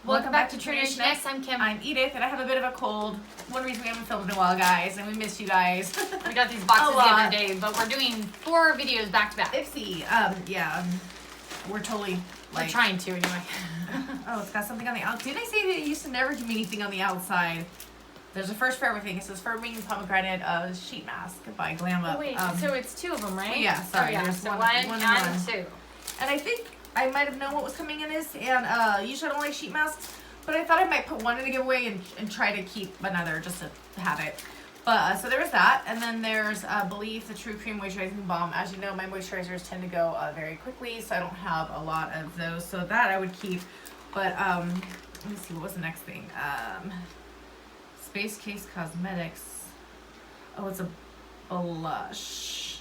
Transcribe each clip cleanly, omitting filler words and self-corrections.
Welcome back to Tradition X. I'm Kim. I'm Edith, and I have a bit of a cold. One reason we haven't filmed in a while, guys, and we missed you guys. We got these boxes the other day, but we're doing 4 videos back to back. Ipsy, we're totally like... We're trying to, anyway. Oh, it's got something on the outside. Did I say that it used to never give me anything on the outside? There's a first for everything. It says Firming Pomegranate sheet mask by Glam Up. Oh, wait, so it's 2 of them, right? Yeah, sorry. Oh, yeah. There's so one and and 2. And I think I might have known what was coming in this, and usually I don't like sheet masks, but I thought I might put one in the giveaway and try to keep another just to have it. But so there was that, and then there's Believe the True Cream Moisturizing Balm. As you know, my moisturizers tend to go very quickly, so I don't have a lot of those. So that I would keep. But let me see, what was the next thing? Space Case Cosmetics. Oh, it's a blush.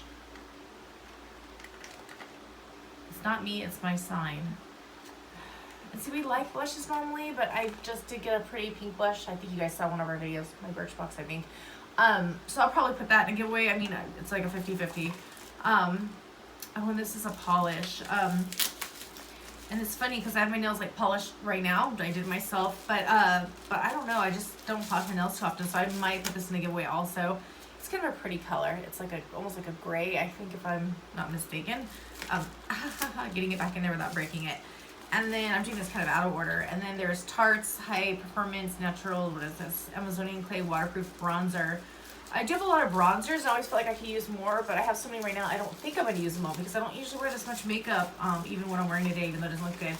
It's not me, it's my sign. And see, we like blushes normally, but I just did get a pretty pink blush. I think you guys saw one of our videos, my Birchbox, I think. So I'll probably put that in a giveaway. I mean, it's like a 50-50. Oh, and this is a polish. And it's funny because I have my nails like polished right now. I did it myself, but I don't know. I just don't polish my nails too often, so I might put this in a giveaway also. It's kind of a pretty color. It's like almost like a gray, I think, if I'm not mistaken. Getting it back in there without breaking it. And then I'm doing this kind of out of order. And then there's Tarte's High Performance Natural, what is this? Amazonian Clay Waterproof Bronzer. I do have a lot of bronzers. I always feel like I could use more, but I have so many right now. I don't think I'm going to use them all because I don't usually wear this much makeup, even when I'm wearing it today, even though it doesn't look good.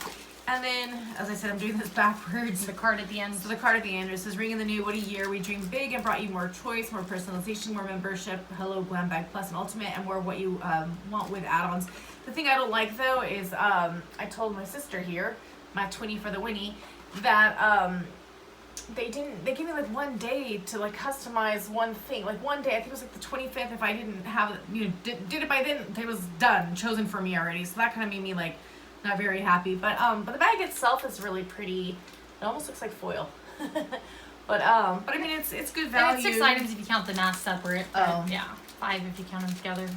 And then, as I said, I'm doing this backwards. The card at the end. So the card at the end, it says, ring in the new, what a year. We dream big and brought you more choice, more personalization, more membership, hello, Glam Bag Plus and Ultimate, and more what you want with add-ons. The thing I don't like, though, is I told my sister here, my twinnie for the winnie, that they gave me like one day to like customize one thing. Like one day, I think it was like the 25th. If I didn't have it, did it by then, it was done, chosen for me already. So that kind of made me like not very happy. But the bag itself is really pretty. It almost looks like foil. but I mean it's good value. And it's 6 items if you count the mask separate. Oh yeah, 5 if you count them together.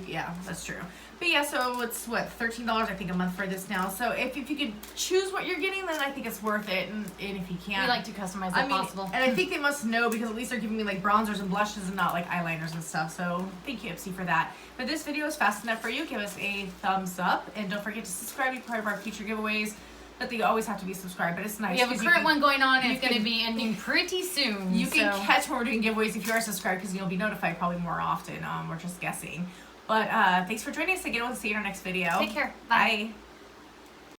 Yeah, that's true. But yeah, so it's what, $13 I think a month for this now. So if you could choose what you're getting, then I think it's worth it. And if you can't, we like to customize if possible. And I think they must know because at least they're giving me like bronzers and blushes and not like eyeliners and stuff. So thank you, Ipsy, for that. But this video is fast enough for you. Give us a thumbs up and don't forget to subscribe. Be part of our future giveaways. But they always have to be subscribed. But it's nice. We have a current one going on, and it's going to be ending pretty soon. You can catch when we're doing giveaways if you are subscribed because you'll be notified probably more often. We're just guessing. But thanks for joining us again. We'll see you in our next video. Take care. Bye.